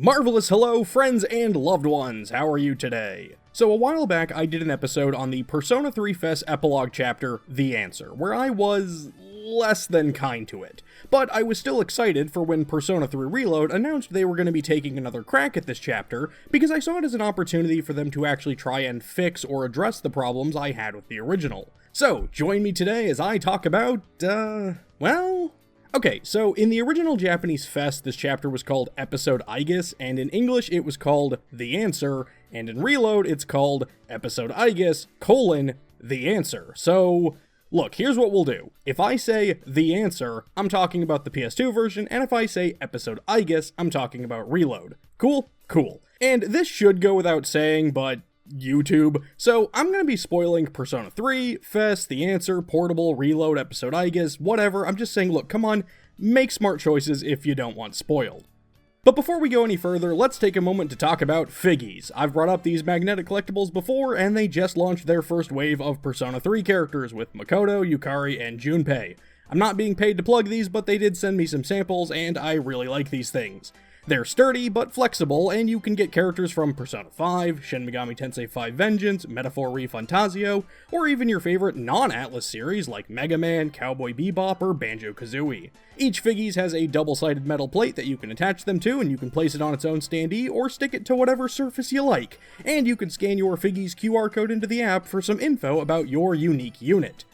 Marvelous hello, friends and loved ones, how are you today? So a while back I did an episode on the Persona 3 Fest epilogue chapter, The Answer, where I was less than kind to it. But I was still excited for when Persona 3 Reload announced they were going to be taking another crack at this chapter, because I saw it as an opportunity for them to actually try and fix or address the problems I had with the original. So, join me today as I talk about, okay, so in the original Japanese Fest, this chapter was called Episode Aigis, and in English it was called The Answer, and in Reload it's called Episode Aigis, The Answer. So, look, here's what we'll do. If I say The Answer, I'm talking about the PS2 version, and if I say Episode Aigis, I'm talking about Reload. Cool? Cool. And this should go without saying, but YouTube. So I'm going to be spoiling Persona 3, Fest, The Answer, Portable, Reload, Episode Aigis, whatever. I'm just saying, look, come on, make smart choices if you don't want spoiled. But before we go any further, let's take a moment to talk about FiGGYZ. I've brought up these magnetic collectibles before, and they just launched their first wave of Persona 3 characters with Makoto, Yukari, and Junpei. I'm not being paid to plug these, but they did send me some samples, and I really like these things. They're sturdy, but flexible, and you can get characters from Persona 5, Shin Megami Tensei 5 Vengeance, Metaphor ReFantazio, or even your favorite non-Atlas series like Mega Man, Cowboy Bebop, or Banjo-Kazooie. Each FiGGYZ has a double-sided metal plate that you can attach them to, and you can place it on its own standee, or stick it to whatever surface you like. And you can scan your FiGGYZ QR code into the app for some info about your unique unit.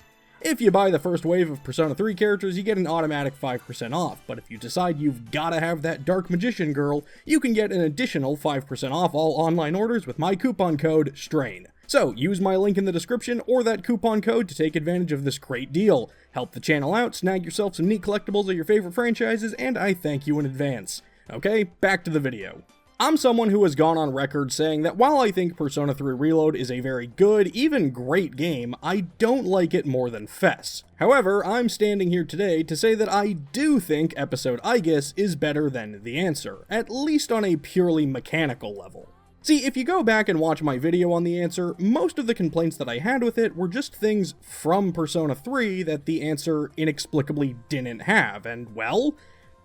If you buy the first wave of Persona 3 characters, you get an automatic 5% off, but if you decide you've gotta have that Dark Magician girl, you can get an additional 5% off all online orders with my coupon code STRAIN. So, use my link in the description or that coupon code to take advantage of this great deal. Help the channel out, snag yourself some neat collectibles of your favorite franchises, and I thank you in advance. Okay, back to the video. I'm someone who has gone on record saying that while I think Persona 3 Reload is a very good, even great game, I don't like it more than Fest. However, I'm standing here today to say that I do think Episode Aigis is better than The Answer, at least on a purely mechanical level. See, if you go back and watch my video on The Answer, most of the complaints that I had with it were just things from Persona 3 that The Answer inexplicably didn't have, and well,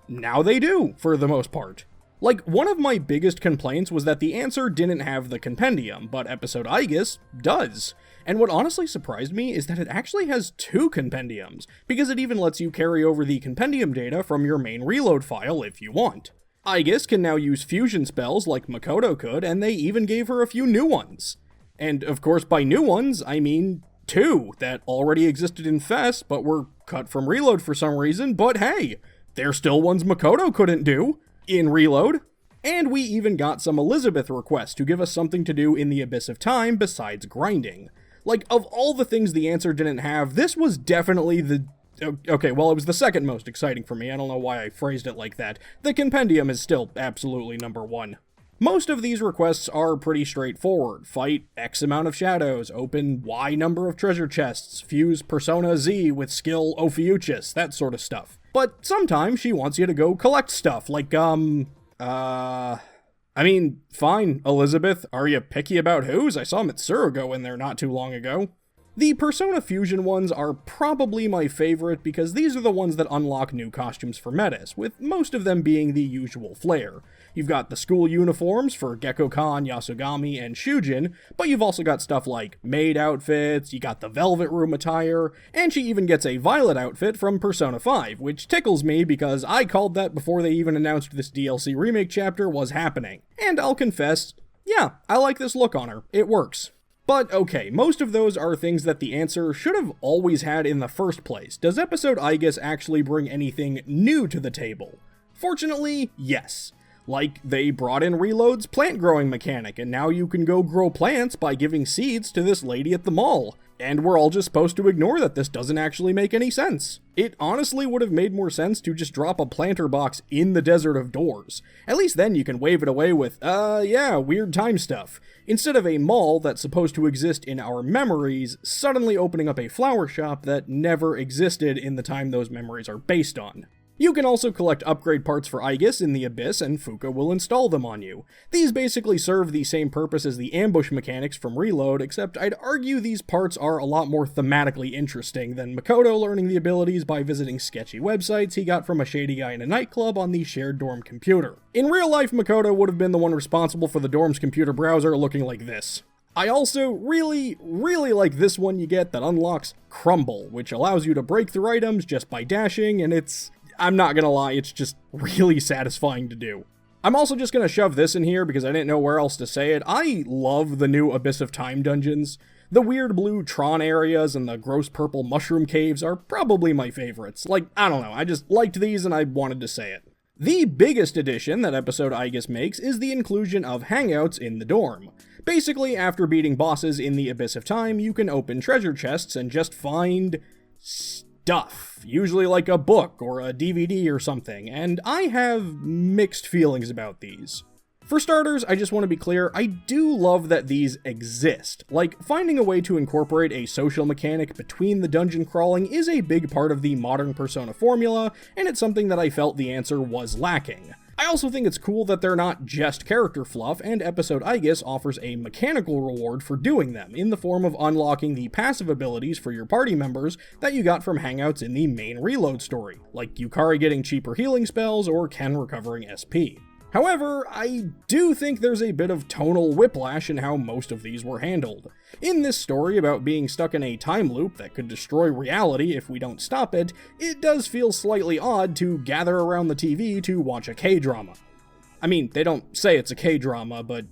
now they do, for the most part. Like, one of my biggest complaints was that The Answer didn't have the compendium, but Episode Aigis does. And what honestly surprised me is that it actually has 2 compendiums, because it even lets you carry over the compendium data from your main reload file if you want. Aigis can now use fusion spells like Makoto could, and they even gave her a few new ones. And of course by new ones, I mean 2 that already existed in Fest, but were cut from Reload for some reason, but hey, they're still ones Makoto couldn't do in Reload. And we even got some Elizabeth requests to give us something to do in the Abyss of Time besides grinding. Like, of all the things The Answer didn't have, this was definitely the... Okay, well, it was the second most exciting for me. I don't know why I phrased it like that. The compendium is still absolutely number 1. Most of these requests are pretty straightforward. Fight X amount of shadows, open Y number of treasure chests, fuse Persona Z with skill Ophiuchus, that sort of stuff. But sometimes she wants you to go collect stuff, like, I mean, fine, Elizabeth, are you picky about whose? I saw Mitsuru go in there not too long ago. The Persona Fusion ones are probably my favorite because these are the ones that unlock new costumes for Metis, with most of them being the usual flair. You've got the school uniforms for Gekko-kan, Yasogami, and Shujin, but you've also got stuff like maid outfits, you got the Velvet Room attire, and she even gets a Violet outfit from Persona 5, which tickles me because I called that before they even announced this DLC remake chapter was happening. And I'll confess, yeah, I like this look on her, it works. But okay, most of those are things that The Answer should have always had in the first place. Does Episode Aigis actually bring anything new to the table? Fortunately, yes. Like, they brought in Reload's plant growing mechanic, and now you can go grow plants by giving seeds to this lady at the mall. And we're all just supposed to ignore that this doesn't actually make any sense. It honestly would have made more sense to just drop a planter box in the Desert of Doors. At least then you can wave it away with, yeah, weird time stuff. Instead of a mall that's supposed to exist in our memories, suddenly opening up a flower shop that never existed in the time those memories are based on. You can also collect upgrade parts for Aigis in the Abyss, and Fuka will install them on you. These basically serve the same purpose as the ambush mechanics from Reload, except I'd argue these parts are a lot more thematically interesting than Makoto learning the abilities by visiting sketchy websites he got from a shady guy in a nightclub on the shared dorm computer. In real life, Makoto would have been the one responsible for the dorm's computer browser looking like this. I also really like this one you get that unlocks Crumble, which allows you to break through items just by dashing, and I'm not gonna lie, it's just really satisfying to do. I'm also just gonna shove this in here because I didn't know where else to say it. I love the new Abyss of Time dungeons. The weird blue Tron areas and the gross purple mushroom caves are probably my favorites. I don't know, I just liked these and I wanted to say it. The biggest addition that episode Aigis makes is the inclusion of hangouts in the dorm. Basically, after beating bosses in the Abyss of Time, you can open treasure chests and just find stuff, usually like a book or a DVD or something, and I have mixed feelings about these. For starters, I just want to be clear, I do love that these exist. Finding a way to incorporate a social mechanic between the dungeon crawling is a big part of the modern Persona formula, and it's something that I felt the answer was lacking. I also think it's cool that they're not just character fluff, and episode Aigis offers a mechanical reward for doing them, in the form of unlocking the passive abilities for your party members that you got from hangouts in the main Reload story, like Yukari getting cheaper healing spells or Ken recovering SP. However, I do think there's a bit of tonal whiplash in how most of these were handled. In this story about being stuck in a time loop that could destroy reality if we don't stop it, it does feel slightly odd to gather around the TV to watch a K-drama. I mean, they don't say it's a K-drama, but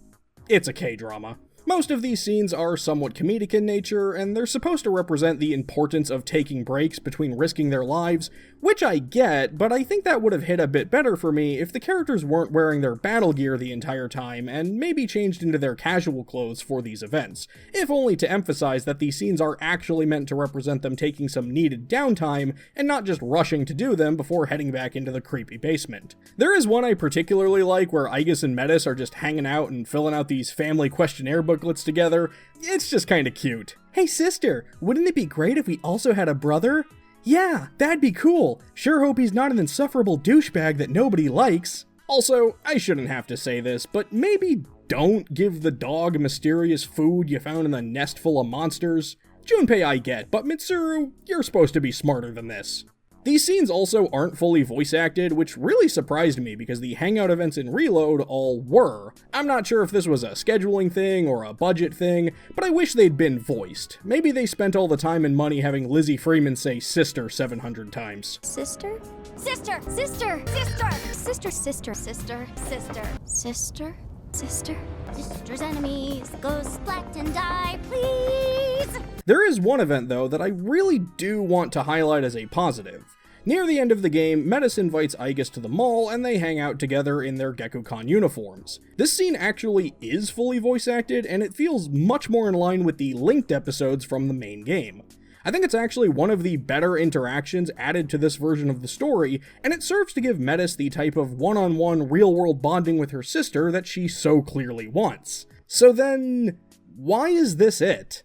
it's a K-drama. Most of these scenes are somewhat comedic in nature, and they're supposed to represent the importance of taking breaks between risking their lives, which I get, but I think that would have hit a bit better for me if the characters weren't wearing their battle gear the entire time and maybe changed into their casual clothes for these events, if only to emphasize that these scenes are actually meant to represent them taking some needed downtime and not just rushing to do them before heading back into the creepy basement. There is one I particularly like where Aigis and Metis are just hanging out and filling out these family questionnaire booklets together. It's just kinda cute. Hey sister, wouldn't it be great if we also had a brother? Yeah, that'd be cool. Sure hope he's not an insufferable douchebag that nobody likes. Also, I shouldn't have to say this, but maybe don't give the dog mysterious food you found in the nest full of monsters. Junpei I get, but Mitsuru, you're supposed to be smarter than this. These scenes also aren't fully voice acted, which really surprised me because the hangout events in Reload all were. I'm not sure if this was a scheduling thing or a budget thing, but I wish they'd been voiced. Maybe they spent all the time and money having Lizzie Freeman say sister 700 times. Sister? Sister! Sister! Sister! Sister, sister, sister, sister, sister, sister. Sister's enemies, go splat and die, please! There is one event, though, that I really do want to highlight as a positive. Near the end of the game, Metis invites Aigis to the mall, and they hang out together in their Gekkoukan uniforms. This scene actually is fully voice acted, and it feels much more in line with the linked episodes from the main game. I think it's actually one of the better interactions added to this version of the story, and it serves to give Metis the type of one-on-one real-world bonding with her sister that she so clearly wants. So then, why is this it?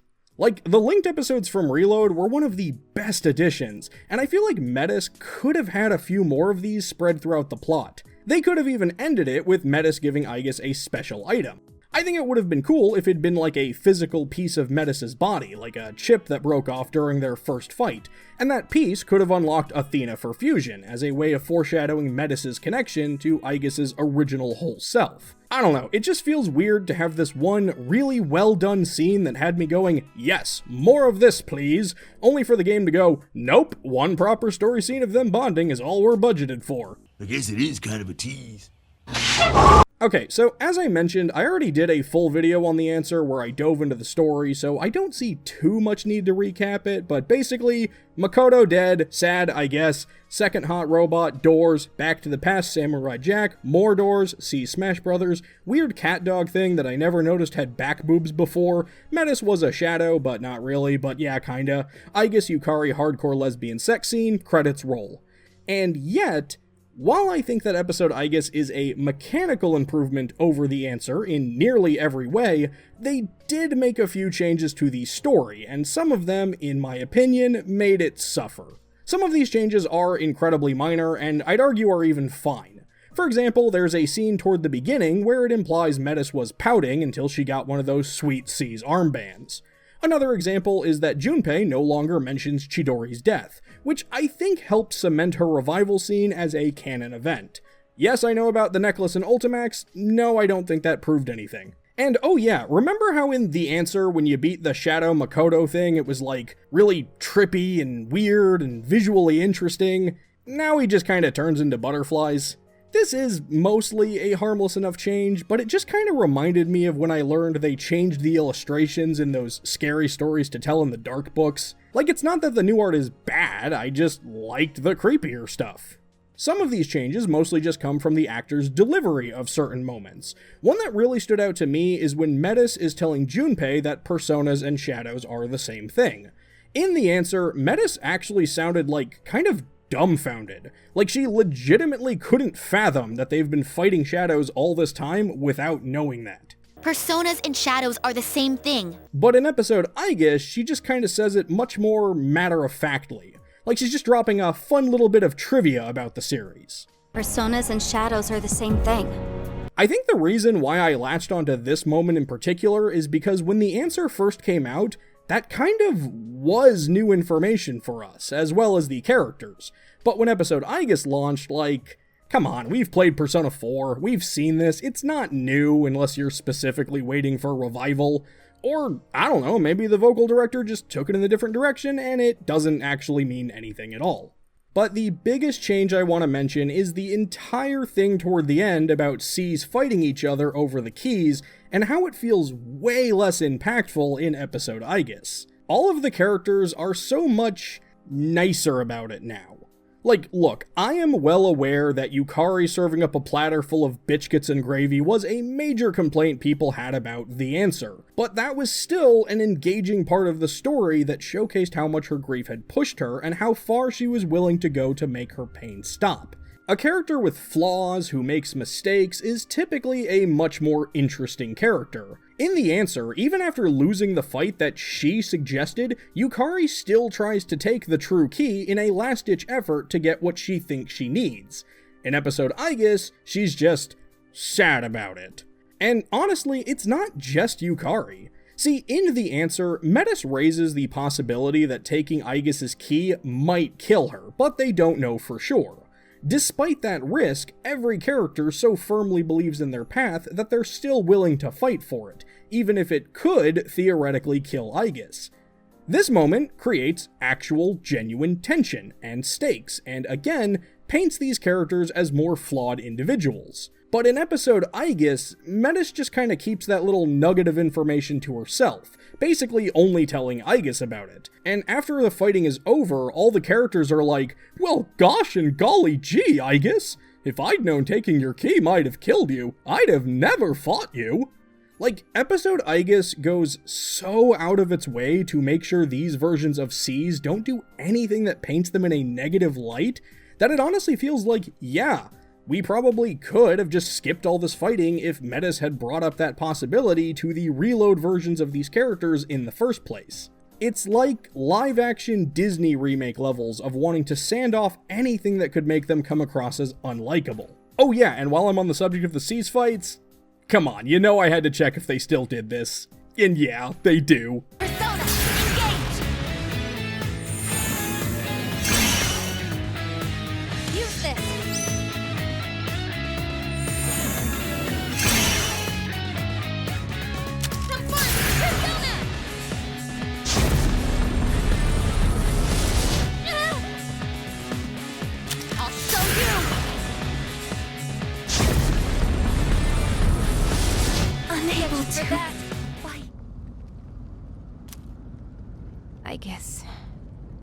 The linked episodes from Reload were one of the best additions, and I feel like Metis could have had a few more of these spread throughout the plot. They could have even ended it with Metis giving Aigis a special item. I think it would have been cool if it'd been like a physical piece of Metis' body, like a chip that broke off during their first fight, and that piece could have unlocked Athena for fusion, as a way of foreshadowing Metis' connection to Aigis' original whole self. I don't know, it just feels weird to have this one really well done scene that had me going, yes, more of this please, only for the game to go, nope, one proper story scene of them bonding is all we're budgeted for. I guess it is kind of a tease. Okay, so as I mentioned, I already did a full video on the answer where I dove into the story, so I don't see too much need to recap it, but basically, Makoto dead, sad I guess, second hot robot, doors, Back to the Past Samurai Jack, more doors, see Smash Brothers, weird cat dog thing that I never noticed had back boobs before, Metis was a shadow, but not really, but yeah kinda, Aigis Yukari hardcore lesbian sex scene, credits roll. And yet, while I think that episode Aigis is a mechanical improvement over the answer in nearly every way, they did make a few changes to the story, and some of them, in my opinion, made it suffer. Some of these changes are incredibly minor, and I'd argue are even fine. For example, there's a scene toward the beginning where it implies Metis was pouting until she got one of those sweet C's armbands. Another example is that Junpei no longer mentions Chidori's death, which I think helped cement her revival scene as a canon event. Yes, I know about the necklace and Ultimax. No, I don't think that proved anything. And oh yeah, remember how in The Answer, when you beat the Shadow Makoto thing, it was like really trippy and weird and visually interesting? Now he just kinda turns into butterflies. This is mostly a harmless enough change, but it just kinda reminded me of when I learned they changed the illustrations in those Scary Stories to Tell in the Dark books. Like, it's not that the new art is bad, I just liked the creepier stuff. Some of these changes mostly just come from the actor's delivery of certain moments. One that really stood out to me is when Metis is telling Junpei that personas and shadows are the same thing. In The Answer, Metis actually sounded like kind of dumbfounded. Like she legitimately couldn't fathom that they've been fighting shadows all this time without knowing that. Personas and shadows are the same thing. But in episode Aigis, she just kinda says it much more matter-of-factly. Like she's just dropping a fun little bit of trivia about the series. Personas and shadows are the same thing. I think the reason why I latched onto this moment in particular is because when The Answer first came out, that kind of was new information for us, as well as the characters. But when episode Aigis launched, like, come on, we've played Persona 4, we've seen this, it's not new unless you're specifically waiting for revival. Or, I don't know, maybe the vocal director just took it in a different direction and it doesn't actually mean anything at all. But the biggest change I want to mention is the entire thing toward the end about C's fighting each other over the keys, and how it feels way less impactful in episode Aigis. All of the characters are so much nicer about it now. Like, look, I am well aware that Yukari serving up a platter full of bitchkits and gravy was a major complaint people had about The Answer, but that was still an engaging part of the story that showcased how much her grief had pushed her and how far she was willing to go to make her pain stop. A character with flaws who makes mistakes is typically a much more interesting character. In The Answer, even after losing the fight that she suggested, Yukari still tries to take the true key in a last-ditch effort to get what she thinks she needs. In episode Aigis, she's just sad about it. And honestly, it's not just Yukari. See, in The Answer, Metis raises the possibility that taking Aigis' key might kill her, but they don't know for sure. Despite that risk, every character so firmly believes in their path that they're still willing to fight for it, even if it could theoretically kill Aigis. This moment creates actual, genuine tension and stakes, and again, paints these characters as more flawed individuals. But in episode Aigis, Metis just kinda keeps that little nugget of information to herself, basically only telling Aigis about it. And after the fighting is over, all the characters are like, well, gosh and golly gee, Aigis! If I'd known taking your key might have killed you, I'd have never fought you! Like, episode Aigis goes so out of its way to make sure these versions of C's don't do anything that paints them in a negative light, that it honestly feels like, yeah, we probably could have just skipped all this fighting if Metis had brought up that possibility to the reload versions of these characters in the first place. It's like live-action Disney remake levels of wanting to sand off anything that could make them come across as unlikable. Oh yeah, and while I'm on the subject of the C's fights, come on, you know I had to check if they still did this. And yeah, they do. Persona, engage! Use this! Some fun! Persona! I'll show you! Unable to fight. I guess.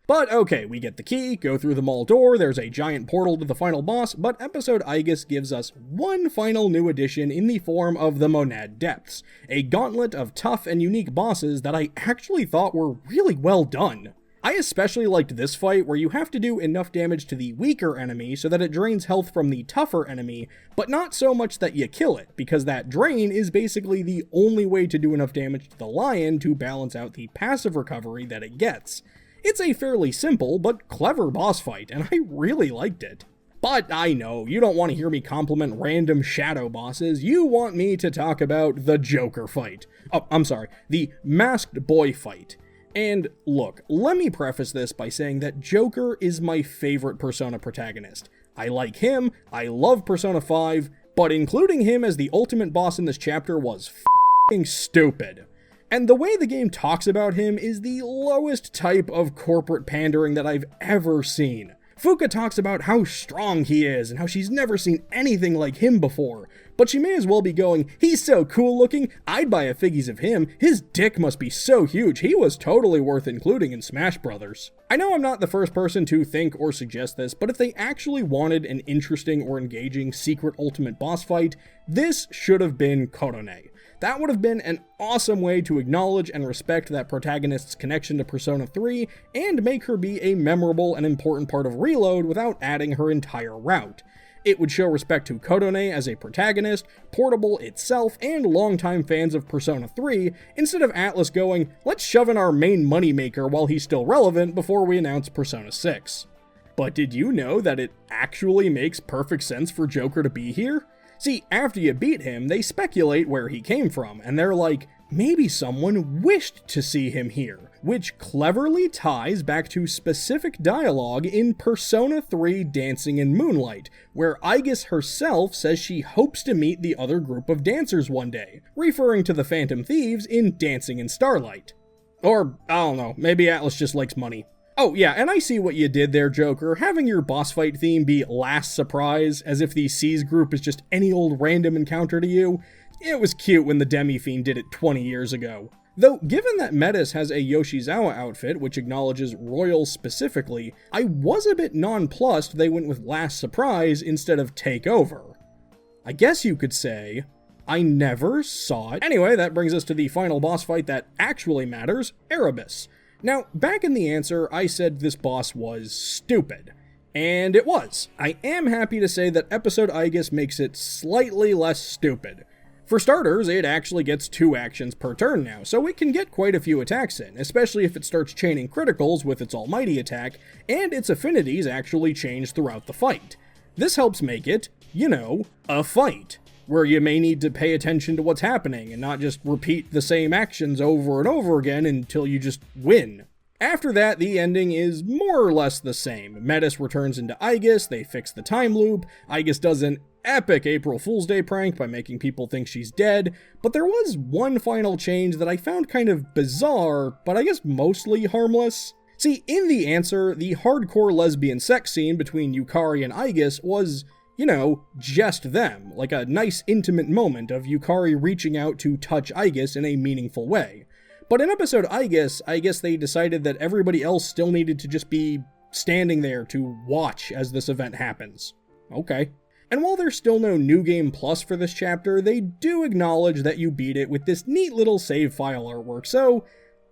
But okay, we get the key, go through the mall door, there's a giant portal to the final boss, but episode Aigis gives us one final new addition in the form of the Monad Depths, a gauntlet of tough and unique bosses that I actually thought were really well done. I especially liked this fight where you have to do enough damage to the weaker enemy so that it drains health from the tougher enemy, but not so much that you kill it, because that drain is basically the only way to do enough damage to the lion to balance out the passive recovery that it gets. It's a fairly simple but clever boss fight, and I really liked it. But I know, you don't want to hear me compliment random shadow bosses, you want me to talk about the Joker fight. Oh, I'm sorry, the Masked Boy fight. And look, let me preface this by saying that Joker is my favorite Persona protagonist. I like him, I love Persona 5, but including him as the ultimate boss in this chapter was f***ing stupid. And the way the game talks about him is the lowest type of corporate pandering that I've ever seen. Fuka talks about how strong he is and how she's never seen anything like him before, but she may as well be going, he's so cool looking, I'd buy a figgies of him, his dick must be so huge, he was totally worth including in Smash Brothers. I know I'm not the first person to think or suggest this, but if they actually wanted an interesting or engaging secret ultimate boss fight, this should have been Korone. That would have been an awesome way to acknowledge and respect that protagonist's connection to Persona 3 and make her be a memorable and important part of Reload without adding her entire route. It would show respect to Korone as a protagonist, Portable itself, and longtime fans of Persona 3, instead of Atlus going, let's shove in our main moneymaker while he's still relevant before we announce Persona 6. But did you know that it actually makes perfect sense for Joker to be here? See, after you beat him, they speculate where he came from, and they're like, maybe someone wished to see him here, which cleverly ties back to specific dialogue in Persona 3 Dancing in Moonlight, where Aigis herself says she hopes to meet the other group of dancers one day, referring to the Phantom Thieves in Dancing in Starlight. Or, I don't know, maybe Atlus just likes money. Oh yeah, and I see what you did there, Joker, having your boss fight theme be Last Surprise, as if the C's group is just any old random encounter to you. It was cute when the Demi-Fiend did it 20 years ago. Though, given that Metis has a Yoshizawa outfit, which acknowledges royals specifically, I was a bit nonplussed they went with Last Surprise instead of Take Over. I guess you could say, I never saw it. Anyway, that brings us to the final boss fight that actually matters, Erebus. Now, back in the answer, I said this boss was stupid. And it was. I am happy to say that episode Aigis makes it slightly less stupid. For starters, it actually gets 2 actions per turn now, so it can get quite a few attacks in, especially if it starts chaining criticals with its almighty attack, and its affinities actually change throughout the fight. This helps make it, you know, a fight, where you may need to pay attention to what's happening and not just repeat the same actions over and over again until you just win. After that, the ending is more or less the same. Metis returns into Aigis, they fix the time loop, Aigis does an epic April Fool's Day prank by making people think she's dead, but there was one final change that I found kind of bizarre, but I guess mostly harmless. See, in the answer, the hardcore lesbian sex scene between Yukari and Aigis was, you know, just them, like a nice intimate moment of Yukari reaching out to touch Aigis in a meaningful way. But in episode Aigis, I guess they decided that everybody else still needed to just be standing there to watch as this event happens. Okay. And while there's still no New Game Plus for this chapter, they do acknowledge that you beat it with this neat little save file artwork, so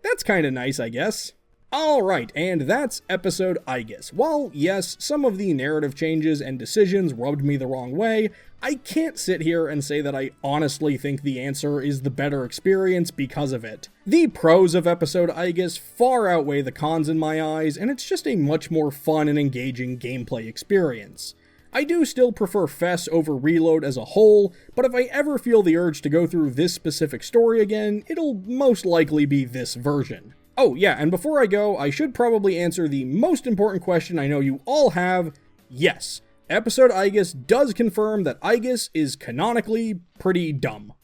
that's kinda nice, I guess. Alright, and that's episode Aigis. While, yes, some of the narrative changes and decisions rubbed me the wrong way, I can't sit here and say that I honestly think the answer is the better experience because of it. The pros of episode Aigis far outweigh the cons in my eyes, and it's just a much more fun and engaging gameplay experience. I do still prefer FES over Reload as a whole, but if I ever feel the urge to go through this specific story again, it'll most likely be this version. Oh yeah, and before I go, I should probably answer the most important question I know you all have. Yes, episode Aigis does confirm that Aigis is canonically pretty dumb.